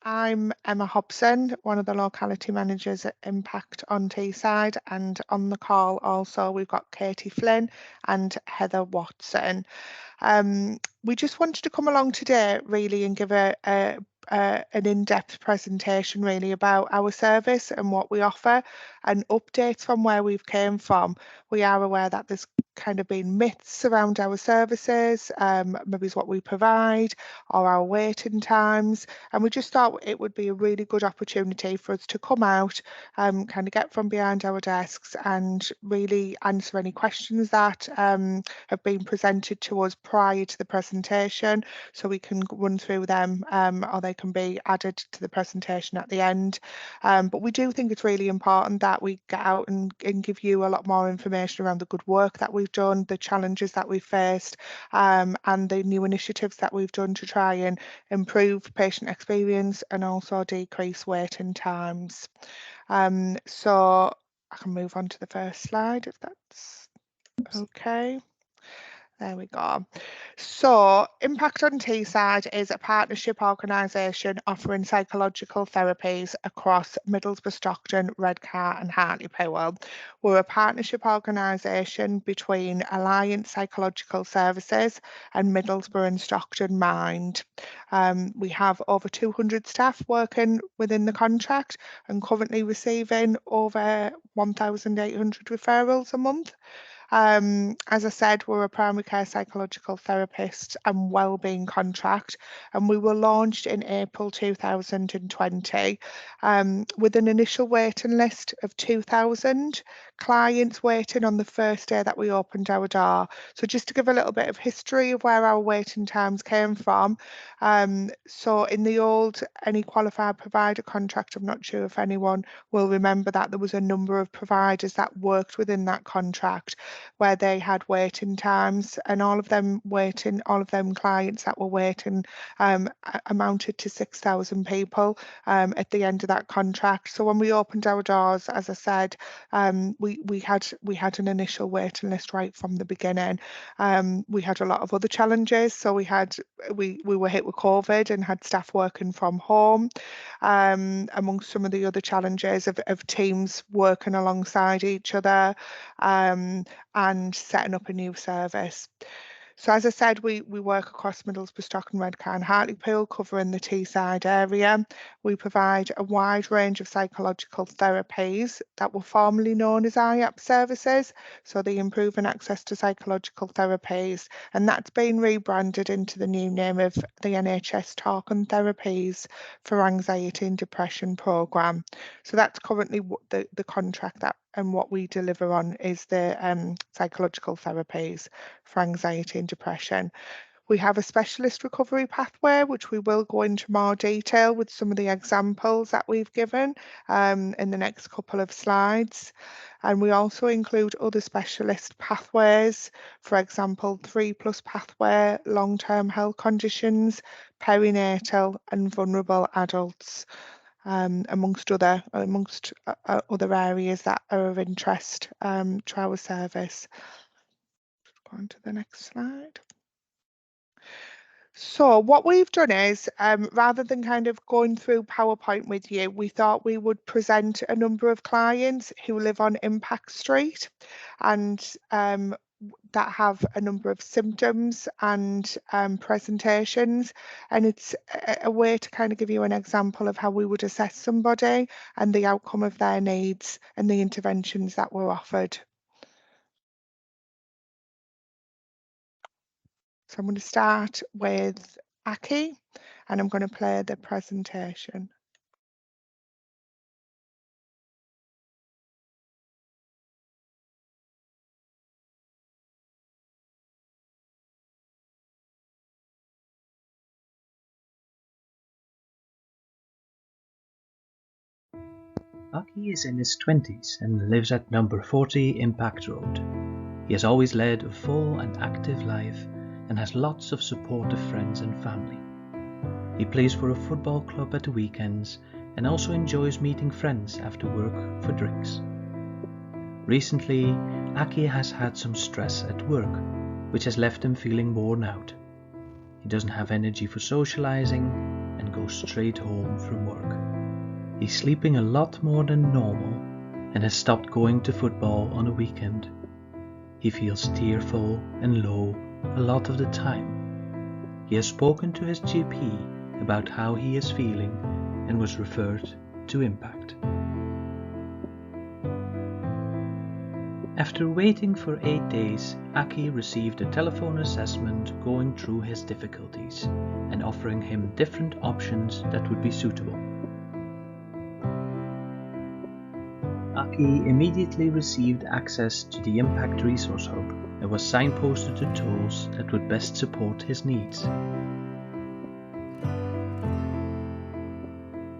I'm Emma Hobson, one of the locality managers at Impact on Teesside, and on the call also we've got Katie Flynn and Heather Watson. We just wanted to come along today really and give an in-depth presentation really about our service and what we offer and updates from where we've came from. We are aware that there's kind of been myths around our services, maybe it's what we provide or our waiting times, and we just thought it would be a really good opportunity for us to come out, kind of get from behind our desks and really answer any questions that have been presented to us prior to the presentation, so we can run through them, or they can be added to the presentation at the end. But we do think it's really important that we get out and give you a lot more information around the good work that we've done, the challenges that we've faced, and the new initiatives that we've done to try and improve patient experience and also decrease waiting times. So I can move on to the first slide if that's okay. There we go. So Impact on Teesside is a partnership organisation offering psychological therapies across Middlesbrough, Stockton, Redcar and Hartlepool. We're a partnership organisation between Alliance Psychological Services and Middlesbrough and Stockton Mind. We have over 200 staff working within the contract and currently receiving over 1,800 referrals a month. As I said, we're a primary care psychological therapist and wellbeing contract, and we were launched in April 2020 with an initial waiting list of 2,000 clients waiting on the first day that we opened our door. So just to give a little bit of history of where our waiting times came from. So in the old any qualified provider contract, I'm not sure if anyone will remember that there was a number of providers that worked within that contract where they had waiting times, and all of them clients that were waiting amounted to 6,000 people at the end of that contract. So when we opened our doors, as I said, we had an initial waiting list right from the beginning. We had a lot of other challenges. So we were hit with COVID and had staff working from home, amongst some of the other challenges of teams working alongside each other, and setting up a new service. So as I said, we work across Middlesbrough, Stockton, Redcar and Hartlepool, covering the Teesside area. We provide a wide range of psychological therapies that were formerly known as IAPT services, so the Improving Access to Psychological Therapies, and that's been rebranded into the new name of the NHS Talk and Therapies for Anxiety and Depression programme. So that's currently what the contract that and what we deliver on is the psychological therapies for anxiety and depression. We have a specialist recovery pathway, which we will go into more detail with some of the examples that we've given in the next couple of slides. And we also include other specialist pathways, for example, 3+ pathway, long-term health conditions, perinatal and vulnerable adults. Amongst other areas that are of interest to our service. Go on to the next slide. So what we've done is, rather than kind of going through PowerPoint with you, we thought we would present a number of clients who live on Impact Street and that have a number of symptoms and presentations, and it's a way to kind of give you an example of how we would assess somebody and the outcome of their needs and the interventions that were offered. So I'm going to start with Aki and I'm going to play the presentation. Aki is in his 20s and lives at number 40 Impact Road. He has always led a full and active life and has lots of supportive friends and family. He plays for a football club at the weekends and also enjoys meeting friends after work for drinks. Recently, Aki has had some stress at work, which has left him feeling worn out. He doesn't have energy for socializing and and go straight home from work. He's sleeping a lot more than normal and has stopped going to football on a weekend. He feels tearful and low a lot of the time. He has spoken to his GP about how he is feeling and was referred to IAPT. After waiting for 8 days, Aki received a telephone assessment going through his difficulties and offering him different options that would be suitable. Aki immediately received access to the IAPT Resource Hub and was signposted to tools that would best support his needs.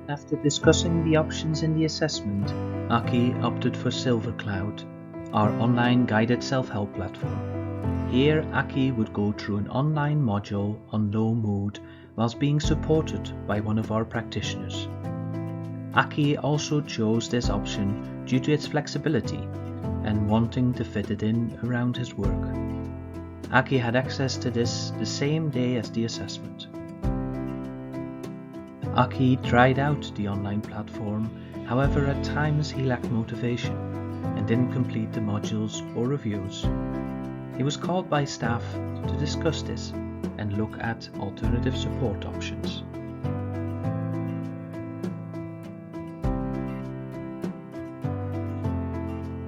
After discussing the options in the assessment, Aki opted for SilverCloud, our online guided self-help platform. Here, Aki would go through an online module on low mood whilst being supported by one of our practitioners. Aki also chose this option due to its flexibility and wanting to fit it in around his work. Aki had access to this the same day as the assessment. Aki tried out the online platform, however at times he lacked motivation and didn't complete the modules or reviews. He was called by staff to discuss this and look at alternative support options.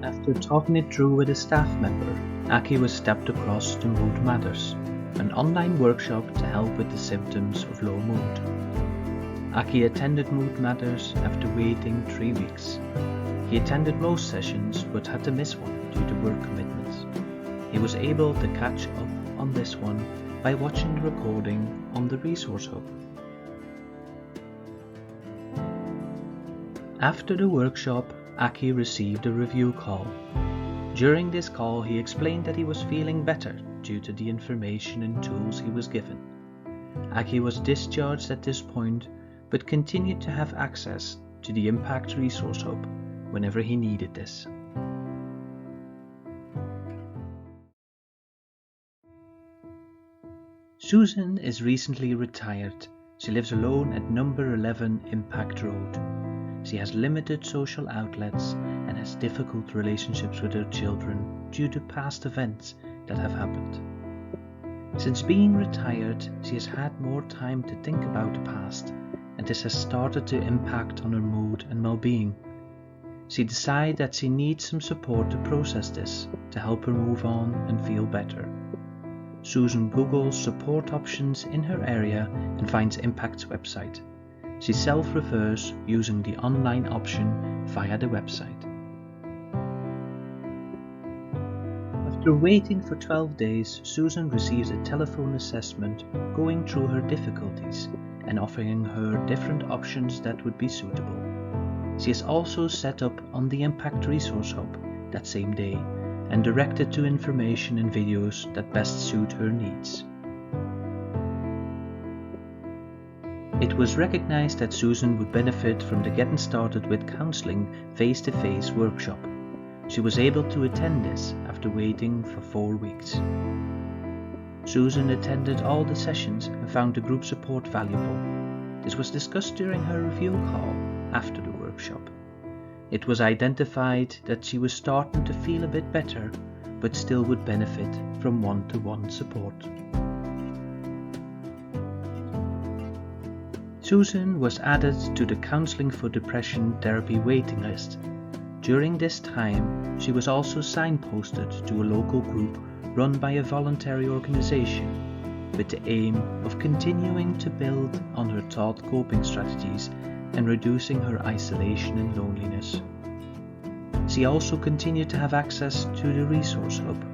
After talking it through with a staff member, Aki was stepped across to Mood Matters, an online workshop to help with the symptoms of low mood. Aki attended Mood Matters after waiting 3 weeks. He attended most sessions but had to miss one due to work commitments. He was able to catch up on this one by watching the recording on the Resource Hub. After the workshop, Aki received a review call. During this call, he explained that he was feeling better due to the information and tools he was given. Aki was discharged at this point but continued to have access to the IAPT Resource Hub whenever he needed this. Susan is recently retired. She lives alone at number 11 IAPT Road. She has limited social outlets and has difficult relationships with her children due to past events that have happened. Since being retired, she has had more time to think about the past, and this has started to impact on her mood and well-being. She decided that she needs some support to process this, to help her move on and feel better. Susan Googles support options in her area and finds IAPT's website. She self-refers using the online option via the website. After waiting for 12 days, Susan receives a telephone assessment going through her difficulties and offering her different options that would be suitable. She is also set up on the IAPT Resource Hub that same day and directed to information and videos that best suit her needs. It was recognized that Susan would benefit from the Getting Started with Counseling face-to-face workshop. She was able to attend this after waiting for 4 weeks. Susan attended all the sessions and found the group support valuable. This was discussed during her review call after the workshop. It was identified that she was starting to feel a bit better, but still would benefit from one-to-one support. Susan was added to the Counseling for Depression therapy waiting list. During this time, she was also signposted to a local group run by a voluntary organization with the aim of continuing to build on her taught coping strategies and reducing her isolation and loneliness. She also continued to have access to the Resource Hub.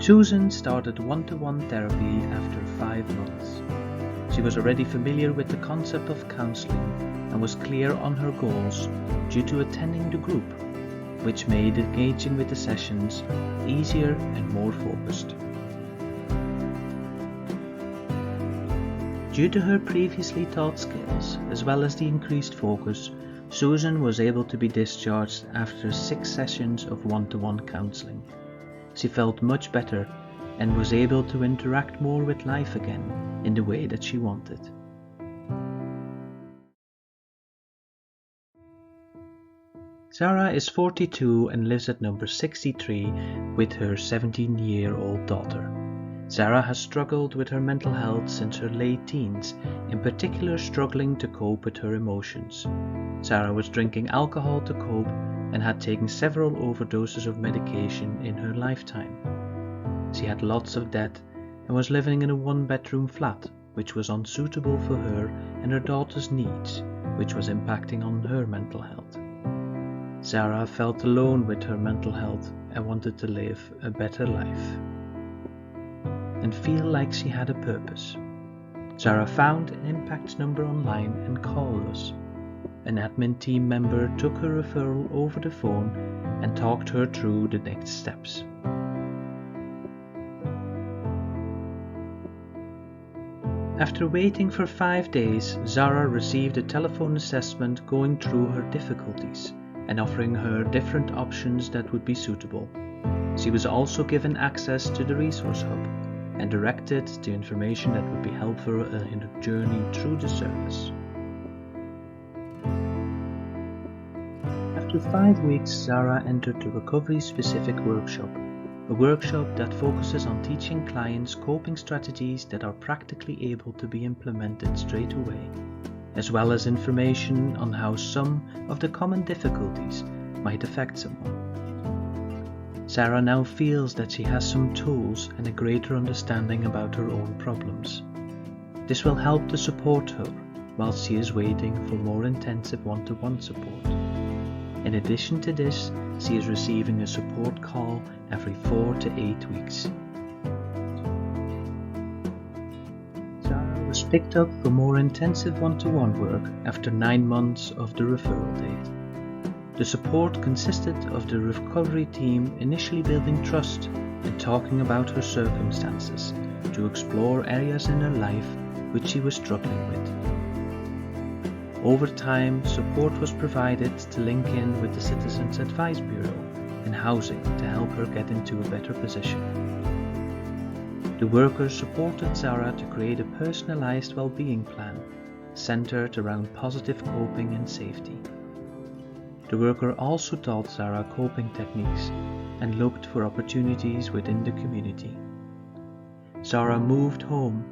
Susan started one-to-one therapy after 5 months. She was already familiar with the concept of counseling and was clear on her goals due to attending the group, which made engaging with the sessions easier and more focused. Due to her previously taught skills, as well as the increased focus, Susan was able to be discharged after 6 sessions of one-to-one counselling. She felt much better and was able to interact more with life again in the way that she wanted. Sarah is 42 and lives at number 63 with her 17-year-old daughter. Sarah has struggled with her mental health since her late teens, in particular struggling to cope with her emotions. Sarah was drinking alcohol to cope and had taken several overdoses of medication in her lifetime. She had lots of debt and was living in a one-bedroom flat, which was unsuitable for her and her daughter's needs, which was impacting on her mental health. Sarah felt alone with her mental health and wanted to live a better life and feel like she had a purpose. Sarah found an impact number online and called us. An admin team member took her referral over the phone and talked her through the next steps. After waiting for 5 days, Zara received a telephone assessment going through her difficulties and offering her different options that would be suitable. She was also given access to the resource hub and directed to information that would be helpful in her journey through the service. After 5 weeks, Zara entered the recovery-specific workshop, a workshop that focuses on teaching clients coping strategies that are practically able to be implemented straight away, as well as information on how some of the common difficulties might affect someone. Sarah now feels that she has some tools and a greater understanding about her own problems. This will help to support her whilst she is waiting for more intensive one-to-one support. In addition to this, she is receiving a support call every 4 to 8 weeks. Sarah was picked up for more intensive one-to-one work after 9 months of the referral date. The support consisted of the recovery team initially building trust and talking about her circumstances to explore areas in her life which she was struggling with. Over time, support was provided to link in with the Citizens Advice Bureau and housing to help her get into a better position. The workers supported Zara to create a personalized well-being plan centered around positive coping and safety. The worker also taught Zara coping techniques and looked for opportunities within the community. Zara moved home,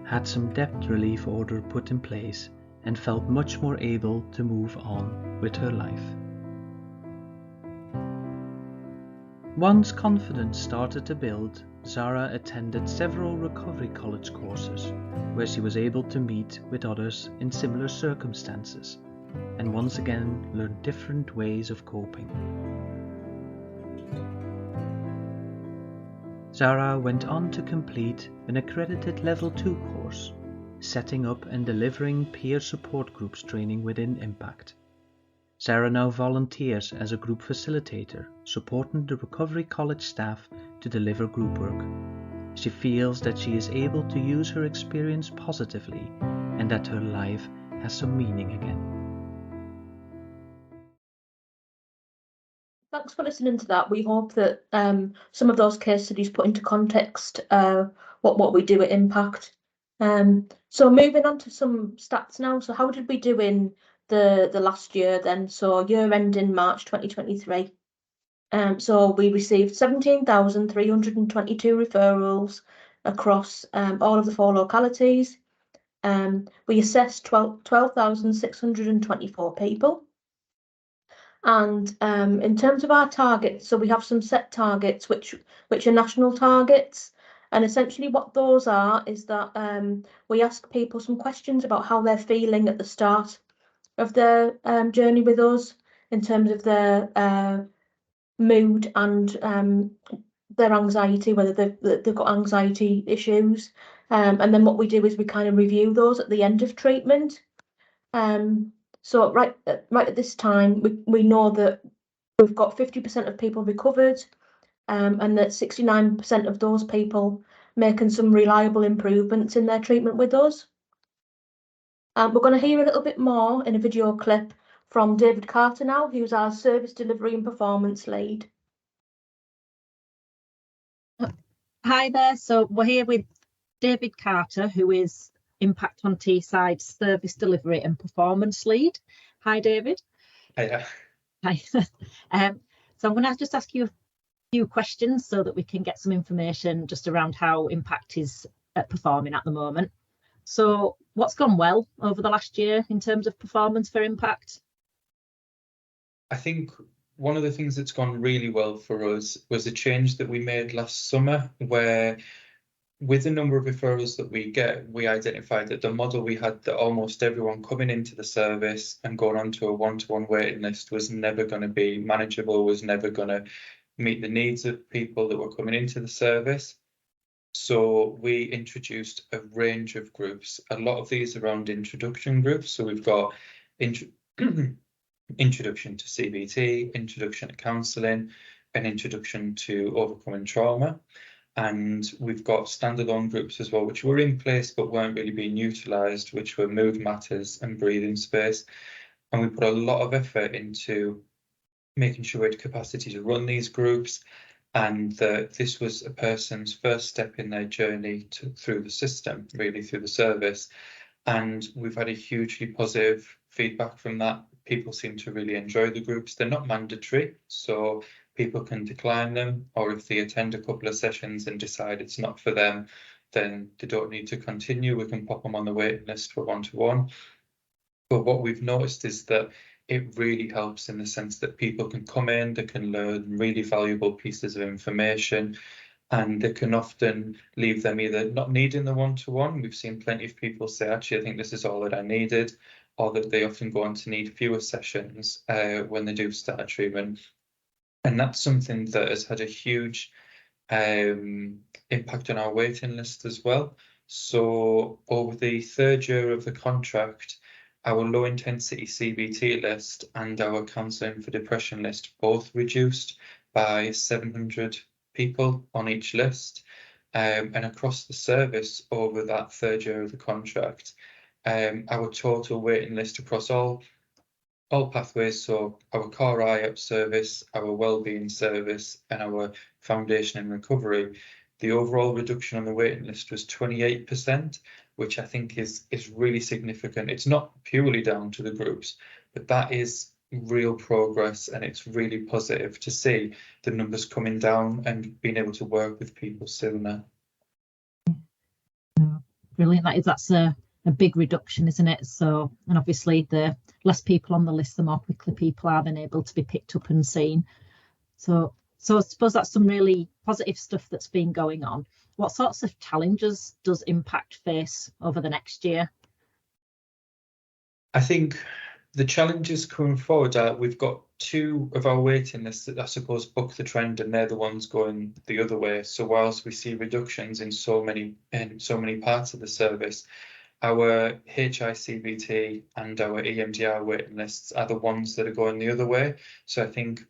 had some debt relief order put in place, and felt much more able to move on with her life. Once confidence started to build, Zara attended several recovery college courses where she was able to meet with others in similar circumstances and once again learn different ways of coping. Zara went on to complete an accredited Level 2 course, setting up and delivering peer support groups training within Impact. Zara now volunteers as a group facilitator, supporting the recovery college staff to deliver group work. She feels that she is able to use her experience positively and that her life has some meaning again. Thanks for listening to that. We hope that some of those case studies put into context what we do at Impact. So moving on to some stats now. So how did we do in the last year then? So year ending March 2023. So we received 17,322 referrals across all of the 4 localities. We assessed 12,624 people. And in terms of our targets, so we have some set targets which are national targets, and essentially what those are is that we ask people some questions about how they're feeling at the start of their journey with us in terms of their mood and their anxiety, whether they've got anxiety issues, and then what we do is we kind of review those at the end of treatment. So right at this time, we know that we've got 50% of people recovered, and that 69% of those people making some reliable improvements in their treatment with us. We're going to hear a little bit more in a video clip from David Carter now, who's our Service Delivery and Performance Lead. Hi there. So we're here with David Carter, who is Impact on Teesside Service Delivery and Performance Lead. Hi, David. Hiya. Hi. So I'm going to just ask you a few questions so that we can get some information just around how Impact is performing at the moment. So what's gone well over the last year in terms of performance for Impact? I think one of the things that's gone really well for us was a change that we made last summer, where with the number of referrals that we get, we identified that the model we had, that almost everyone coming into the service and going onto a one-to-one waiting list, was never going to be manageable, was never going to meet the needs of people that were coming into the service. So we introduced a range of groups, a lot of these around introduction groups. So we've got introduction to CBT, introduction to counselling, and introduction to overcoming trauma. And we've got standalone groups as well, which were in place but weren't really being utilised, which were mood matters and breathing space. And we put a lot of effort into making sure we had capacity to run these groups, and that this was a person's first step in their journey through the system, really through the service. And we've had a hugely positive feedback from that. People seem to really enjoy the groups. They're not mandatory, so people can decline them, or if they attend a couple of sessions and decide it's not for them, then they don't need to continue. We can pop them on the waiting list for one-to-one. But what we've noticed is that it really helps in the sense that people can come in, they can learn really valuable pieces of information, and they can often leave them either not needing the one-to-one. We've seen plenty of people say, actually, I think this is all that I needed, or that they often go on to need fewer sessions when they do start treatment. And that's something that has had a huge impact on our waiting list as well. So over the third year of the contract, our low intensity CBT list and our counselling for depression list both reduced by 700 people on each list. And across the service over that third year of the contract, our total waiting list across all pathways, so our core IAPT service, our wellbeing service, and our foundation and recovery, the overall reduction on the waiting list was 28%, which I think is really significant. It's not purely down to the groups, but that is real progress, and it's really positive to see the numbers coming down and being able to work with people sooner. Brilliant. That's a big reduction, isn't it? So, and obviously the less people on the list, the more quickly people are then able to be picked up and seen. So I suppose that's some really positive stuff that's been going on. What sorts of challenges does Impact face over the next year? I think the challenges coming forward are, we've got two of our waiting lists that I suppose buck the trend, and they're the ones going the other way. So whilst we see reductions in so many parts of the service, our HICBT and our EMDR waiting lists are the ones that are going the other way. So I think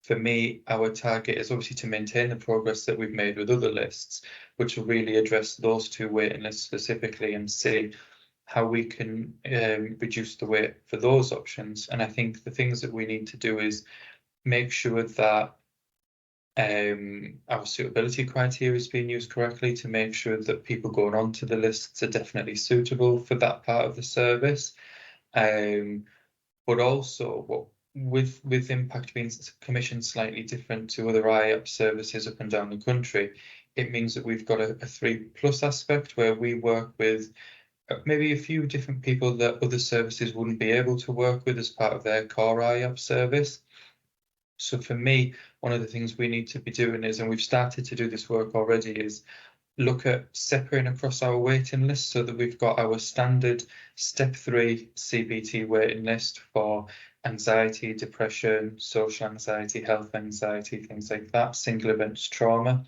for me, our target is obviously to maintain the progress that we've made with other lists, but to really address those two waiting lists specifically and see how we can reduce the wait for those options. And I think the things that we need to do is make sure that our suitability criteria is being used correctly, to make sure that people going onto the lists are definitely suitable for that part of the service. But also, with Impact being commissioned slightly different to other IAPT services up and down the country, it means that we've got a 3+ aspect where we work with maybe a few different people that other services wouldn't be able to work with as part of their core IAPT service. So for me, one of the things we need to be doing is, and we've started to do this work already, is look at separating across our waiting list so that we've got our standard step 3 CBT waiting list for anxiety, depression, social anxiety, health anxiety, things like that, single events trauma.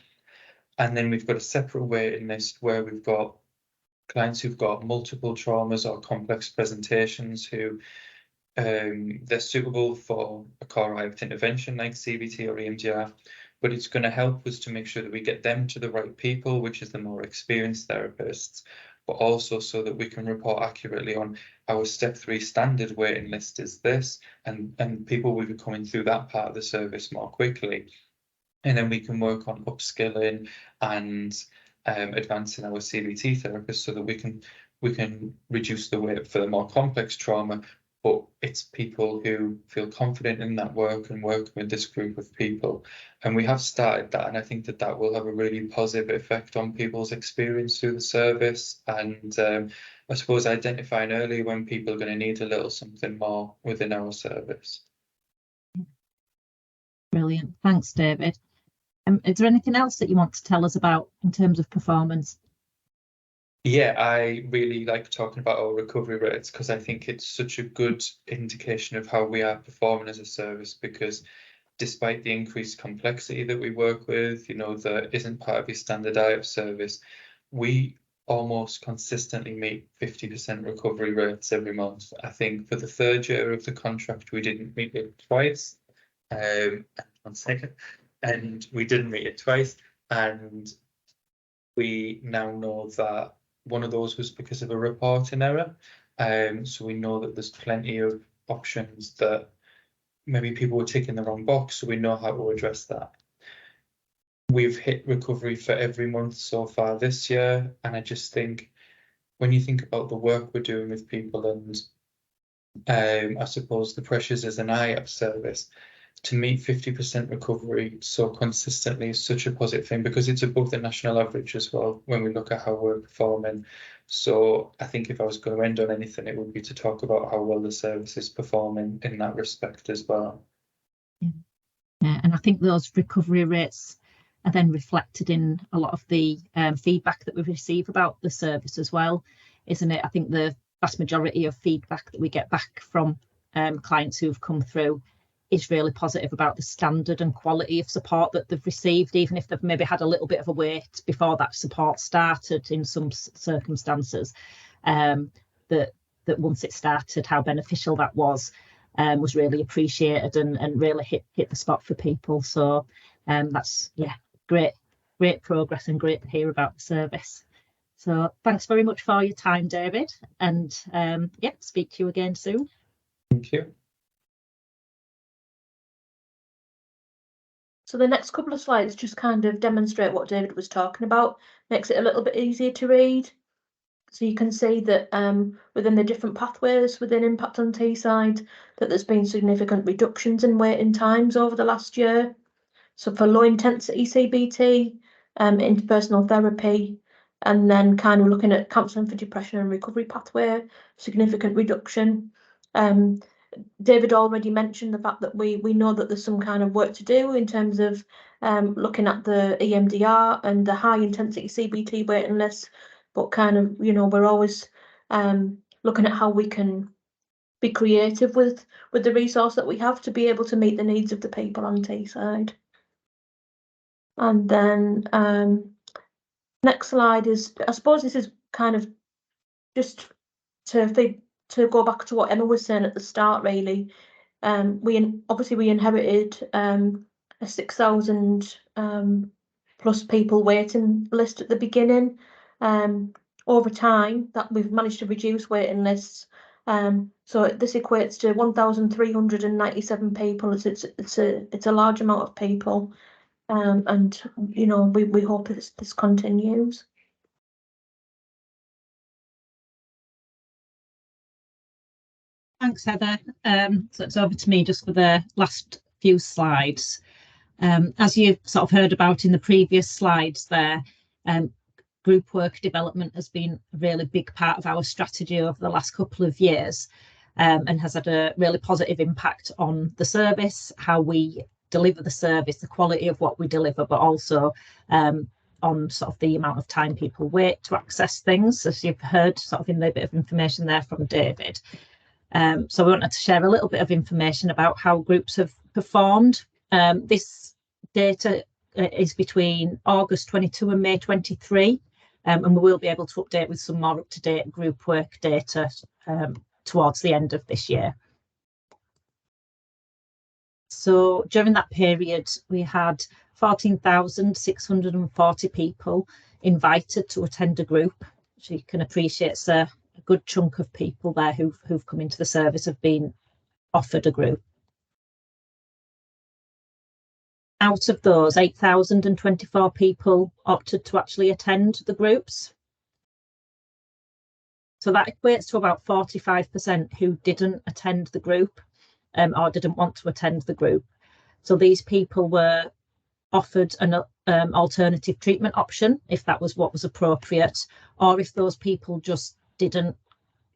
And then we've got a separate waiting list where we've got clients who've got multiple traumas or complex presentations who they're suitable for a core IAPT intervention like CBT or EMDR, but it's going to help us to make sure that we get them to the right people, which is the more experienced therapists, but also so that we can report accurately on our step 3 standard waiting list is this, and people will be coming through that part of the service more quickly. and then we can work on upskilling and advancing our CBT therapists so that we can reduce the wait for the more complex trauma. But it's people who feel confident in that work and working with this group of people. And we have started that, and I think that that will have a really positive effect on people's experience through the service. And I suppose identifying early when people are going to need a little something more within our service. Brilliant. Thanks, David. Is there anything else that you want to tell us about in terms of performance? Yeah, I really like talking about our recovery rates because I think it's such a good indication of how we are performing as a service, because despite the increased complexity that we work with, that isn't part of your standard diet service, we almost consistently meet 50% recovery rates every month. I think for the third year of the contract, we didn't meet it twice. One second. And we didn't meet it twice. And we now know that one of those was because of a reporting error. So we know that there's plenty of options that maybe people were ticking the wrong box, so we know how to address that. We've hit recovery for every month so far this year, and I just think when you think about the work we're doing with people and I suppose the pressures as an IAPT service, to meet 50% recovery so consistently is such a positive thing, because it's above the national average as well when we look at how we're performing. So I think if I was going to end on anything, it would be to talk about how well the service is performing in that respect as well. Yeah, and I think those recovery rates are then reflected in a lot of the feedback that we receive about the service as well, isn't it? I think the vast majority of feedback that we get back from clients who've come through is really positive about the standard and quality of support that they've received, even if they've maybe had a little bit of a wait before that support started in some circumstances. That once it started, how beneficial that was really appreciated and really hit the spot for people. So that's great progress and great to hear about the service. So thanks very much for your time, David, and speak to you again soon. Thank you. So the next couple of slides just kind of demonstrate what David was talking about, makes it a little bit easier to read. So you can see that within the different pathways within Impact on Teesside, that there's been significant reductions in waiting times over the last year. So for low intensity CBT, interpersonal therapy, and then kind of looking at counselling for depression and recovery pathway, significant reduction. David already mentioned the fact that we know that there's some kind of work to do in terms of looking at the EMDR and the high intensity CBT waiting lists, but kind of, we're always looking at how we can be creative with the resource that we have to be able to meet the needs of the people on Teesside. And then next slide is, I suppose this is kind of just to go back to what Emma was saying at the start, really. We inherited a 6,000 plus people waiting list at the beginning. Over time, that we've managed to reduce waiting lists. So this equates to 1,397 people. It's a large amount of people, and we hope this continues. Thanks, Heather. So it's over to me just for the last few slides. As you sort of heard about in the previous slides there, group work development has been a really big part of our strategy over the last couple of years, and has had a really positive impact on the service, how we deliver the service, the quality of what we deliver, but also on sort of the amount of time people wait to access things, as you've heard sort of in the bit of information there from David. So we wanted to share a little bit of information about how groups have performed. This data is between August 22 and May 23, and we will be able to update with some more up-to-date group work data towards the end of this year. So during that period, we had 14,640 people invited to attend a group. So you can appreciate it's a good chunk of people there who've come into the service have been offered a group. Out of those, 8,024 people opted to actually attend the groups. So that equates to about 45% who didn't attend the group or didn't want to attend the group. So these people were offered an alternative treatment option if that was what was appropriate, or if those people just didn't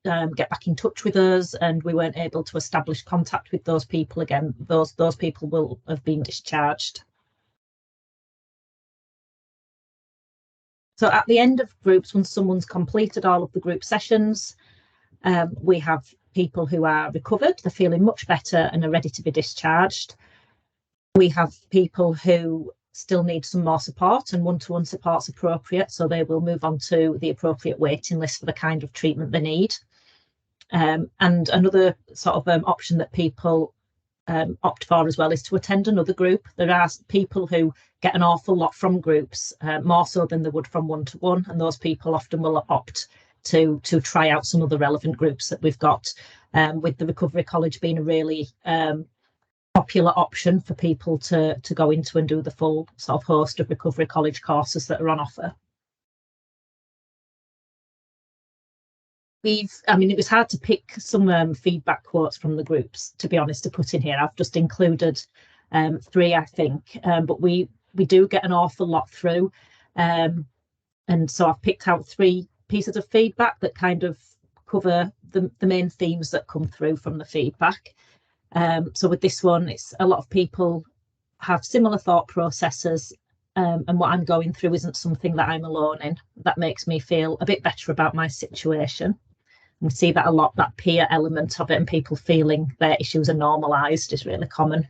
get back in touch with us and we weren't able to establish contact with those people again, those people will have been discharged. So at the end of groups, when someone's completed all of the group sessions, we have people who are recovered, they're feeling much better and are ready to be discharged. We have people who still need some more support, and one-to-one support's appropriate, so they will move on to the appropriate waiting list for the kind of treatment they need. And another sort of option that people opt for as well is to attend another group. There are people who get an awful lot from groups, more so than they would from one-to-one, and those people often will opt to try out some of the relevant groups that we've got, with the Recovery College being a really popular option for people to go into and do the full sort of host of Recovery College courses that are on offer. I mean, it was hard to pick some feedback quotes from the groups, to be honest, to put in here. I've just included 3, I think, but we do get an awful lot through. And so I've picked out 3 pieces of feedback that kind of cover the main themes that come through from the feedback. So with this one, it's a lot of people have similar thought processes, and what I'm going through isn't something that I'm alone in. That makes me feel a bit better about my situation. We see that a lot, that peer element of it, and people feeling their issues are normalised is really common.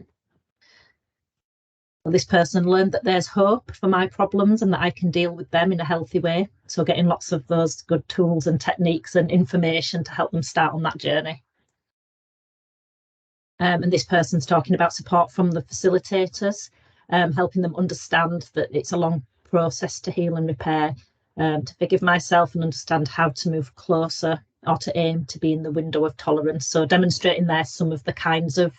Well, this person learned that there's hope for my problems and that I can deal with them in a healthy way. So getting lots of those good tools and techniques and information to help them start on that journey. And this person's talking about support from the facilitators, helping them understand that it's a long process to heal and repair, to forgive myself and understand how to move closer or to aim to be in the window of tolerance. So demonstrating there some of the kinds of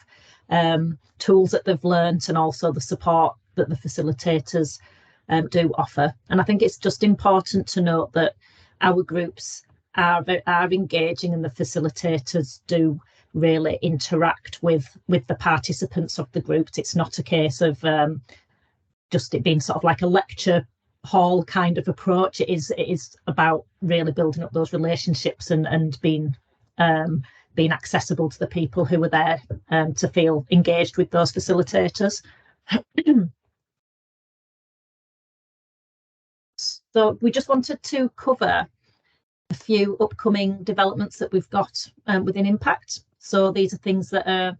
tools that they've learnt, and also the support that the facilitators do offer. And I think it's just important to note that our groups are engaging, and the facilitators do really interact with the participants of the groups. It's not a case of just it being sort of like a lecture hall kind of approach. It is about really building up those relationships and being accessible to the people who are there, to feel engaged with those facilitators. So we just wanted to cover a few upcoming developments that we've got within Impact. So these are things that are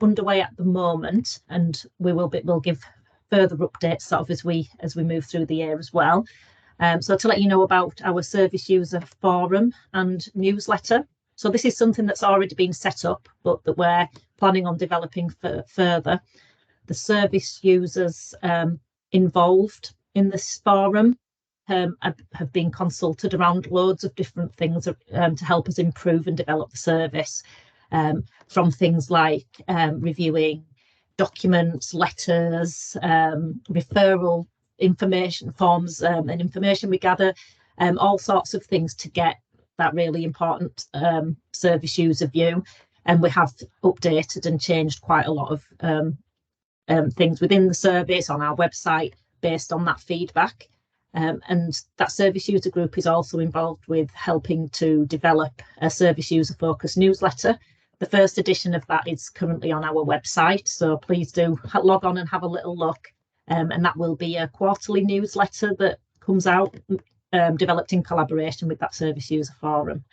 underway at the moment, and we'll give further updates sort of as we move through the year as well. So to let you know about our service user forum and newsletter. So this is something that's already been set up, but that we're planning on developing further. The service users involved in this forum have been consulted around loads of different things to help us improve and develop the service, from things like reviewing documents, letters, referral information forms, and information we gather, all sorts of things to get that really important service user view. And we have updated and changed quite a lot of things within the service on our website based on that feedback. And that service user group is also involved with helping to develop a service user focused newsletter. The first edition of that is currently on our website, so please do log on and have a little look. And that will be a quarterly newsletter that comes out, developed in collaboration with that service user forum.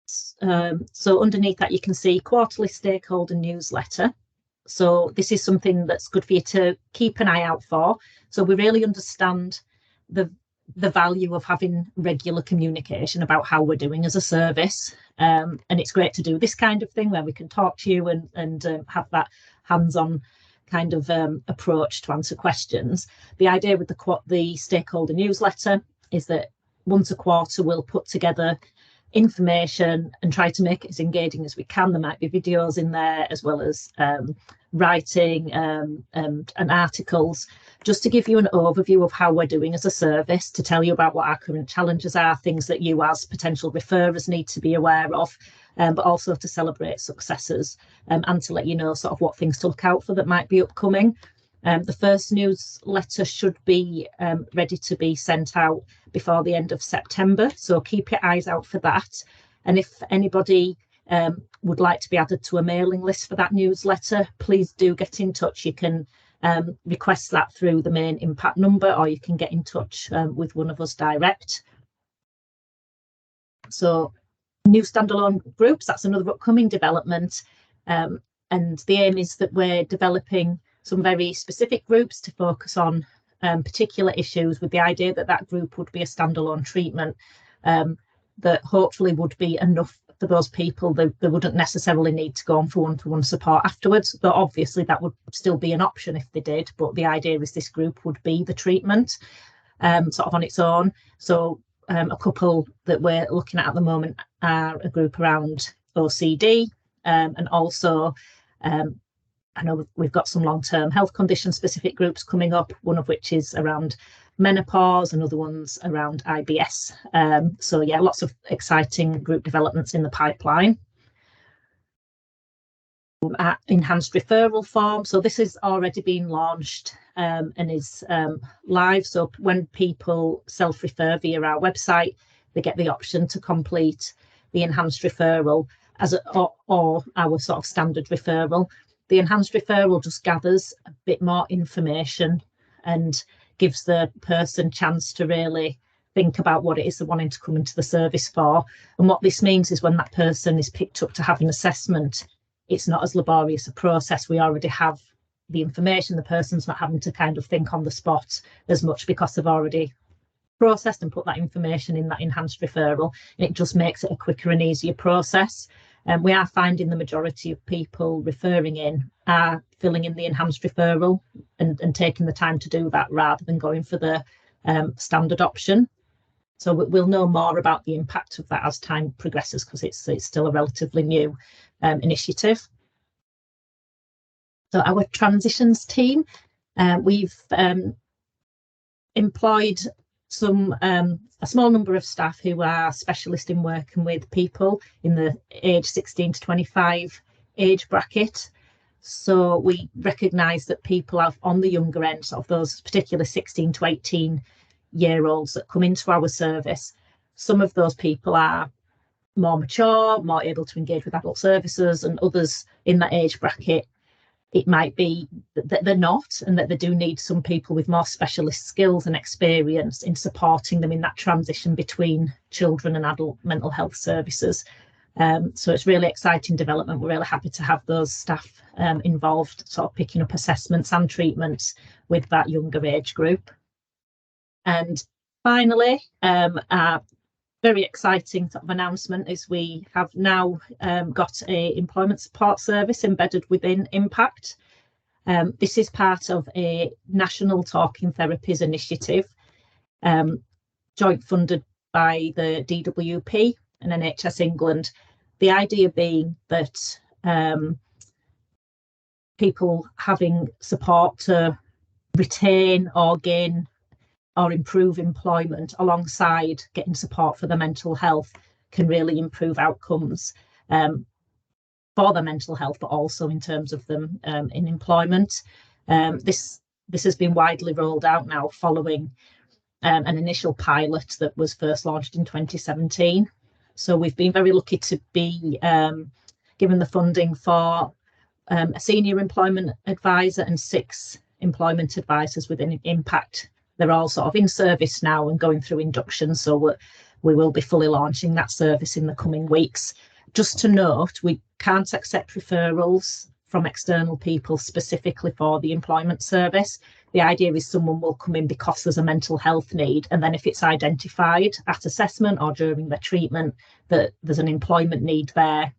So underneath that, you can see quarterly stakeholder newsletter. So this is something that's good for you to keep an eye out for. So we really understand the value of having regular communication about how we're doing as a service. And it's great to do this kind of thing where we can talk to you and have that hands-on kind of approach to answer questions. The idea with the stakeholder newsletter is that once a quarter we'll put together information and try to make it as engaging as we can. There might be videos in there as well as writing and articles, just to give you an overview of how we're doing as a service, to tell you about what our current challenges are, things that you as potential referrers need to be aware of, but also to celebrate successes and to let you know sort of what things to look out for that might be upcoming. The first newsletter should be ready to be sent out before the end of September, so keep your eyes out for that. And if anybody would like to be added to a mailing list for that newsletter, please do get in touch. You can request that through the main impact number, or you can get in touch with one of us direct. So new standalone groups, that's another upcoming development. And the aim is that we're developing some very specific groups to focus on particular issues, with the idea that that group would be a standalone treatment that hopefully would be enough for those people. They wouldn't necessarily need to go on for one-to-one support afterwards, though obviously that would still be an option if they did. But the idea is this group would be the treatment sort of on its own. So a couple that we're looking at the moment are a group around OCD, and also I know we've got some long-term health condition specific groups coming up, one of which is around menopause and other ones around IBS. So yeah, lots of exciting group developments in the pipeline. Enhanced referral form. So this has already been launched and is live. So when people self-refer via our website, they get the option to complete the enhanced referral or our sort of standard referral. The enhanced referral just gathers a bit more information and gives the person chance to really think about what it is they're wanting to come into the service for. And what this means is when that person is picked up to have an assessment, it's not as laborious a process. We already have the information. The person's not having to kind of think on the spot as much because they've already processed and put that information in that enhanced referral. And it just makes it a quicker and easier process. And we are finding the majority of people referring in are filling in the enhanced referral and taking the time to do that rather than going for the standard option. So we'll know more about the impact of that as time progresses, because it's still a relatively new initiative. So our transitions team, we've employed a small number of staff who are specialist in working with people in the age 16 to 25 age bracket. So we recognise that people are on the younger end, sort of those particular 16 to 18 year olds that come into our service. Some of those people are more mature, more able to engage with adult services, and others in that age bracket, it might be that they're not, and that they do need some people with more specialist skills and experience in supporting them in that transition between children and adult mental health services. So it's really exciting development. We're really happy to have those staff involved, sort of picking up assessments and treatments with that younger age group. And finally, our very exciting sort of announcement is we have now got a employment support service embedded within Impact. This is part of a national talking therapies initiative, joint funded by the DWP and NHS England. The idea being that people having support to retain or gain or improve employment alongside getting support for their mental health can really improve outcomes for their mental health, but also in terms of them in employment. This has been widely rolled out now following an initial pilot that was first launched in 2017. So we've been very lucky to be given the funding for a senior employment advisor and 6 employment advisors within Impact. They're all sort of in service now and going through induction, so we will be fully launching that service in the coming weeks. Just to note, we can't accept referrals from external people specifically for the employment service. The idea is someone will come in because there's a mental health need, and then if it's identified at assessment or during their treatment that there's an employment need there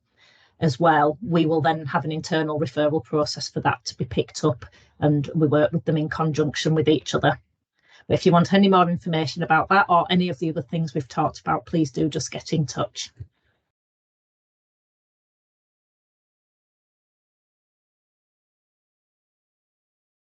as well, we will then have an internal referral process for that to be picked up, and we work with them in conjunction with each other. But if you want any more information about that or any of the other things we've talked about, please do just get in touch.